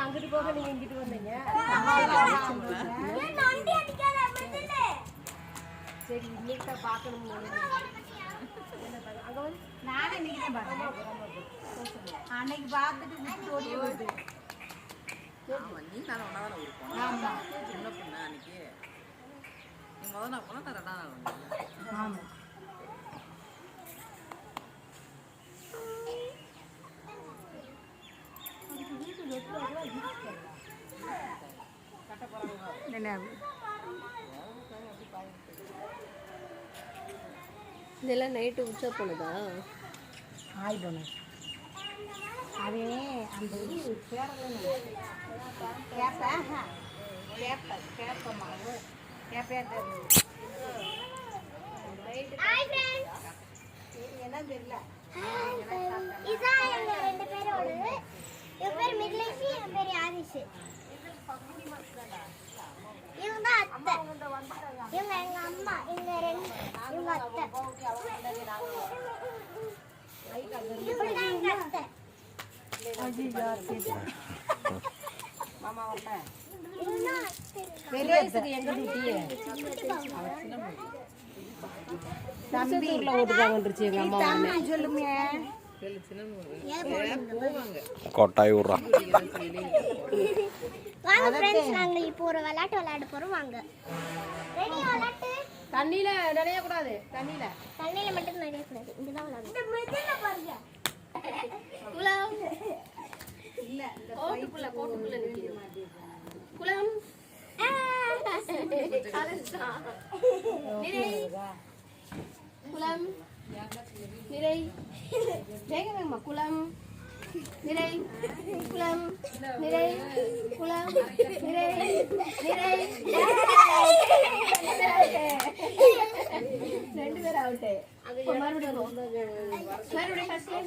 அங்கிட்டு போக நீங்க இங்கிட்டு வந்தீங்க. சரி இன்னைக்கு பார்க்கணும். அங்க வந்து நானே இன்னைக்கு தான் பார்த்தேன். அன்னைக்கு பார்த்துட்டு ஓடி வருது. நீ நான் ஒன்றா தானே ஊருக்கு போனோம். சின்ன பொண்ணு அன்னைக்கு நீ முதல் நாள் போனால் நான் 2ஆம் நாள் வந்தேன். ஆமாம். இதெல்லாம் நைட்டு உச்சா போனதா? ஆய் போனது அதே அந்த இது கேப்பமாவு என்ன தெரியல. இதான் எங்க 2 பேரோட. இவ பேர் மிக்லேஷி, என் பேர் யாரிஷ். இவங்க தான் அத்தை. இவங்க எங்க அம்மா. இவங்க 2 இவங்க அத்தை. இவங்க தான் எங்க அத்தை. மாமா வரல வெளியேசுக்கு எங்க டியூட்டி? தம்பீர்ல ஓட்டுறாங்கன்றுச்சு எங்க அம்மா. தமிழ் சொல்லுங்க. கோட்டாய் ஊர்றா. வாங்க फ्रेंड्स, நாங்க இப்போ ஒரு விளையாட்டு விளையாட போறோம். வாங்க. ரெடி விளையாட்டு. தண்ணில நனைய கூடாது. தண்ணில மட்டும் நனைய கூடாது. இங்க தான் விளையாடணும். இந்த மெதுல பாருங்க. குளம் இல்ல இந்த கோட்டுக்குள்ள நிக்குது. குளம் நிறை குளம் நிறை வேகமா குளம் நிறை குளம் நிறை குளம் நிறை நிறை 2 பேர் அவுட். மறுபடியும்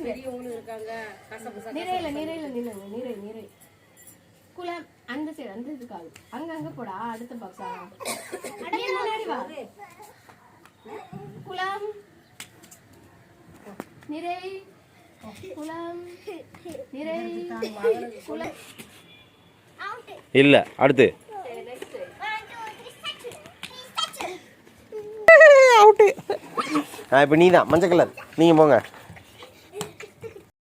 பெரியவங்களும் இருக்காங்க. நிறையில நிறை நிறை குளம் அந்த சைடு அந்த இதுக்காக அங்க போடா. அடுத்த பாக்ஸா முன்னாடி வா. குளம் நிறை குளம் நிறை குளம் அவுட். இல்ல அடுத்து 1 2 3 அவுட்டு. இப்போ நீ தான் மஞ்சள் கலர். நீங்கள் போங்க.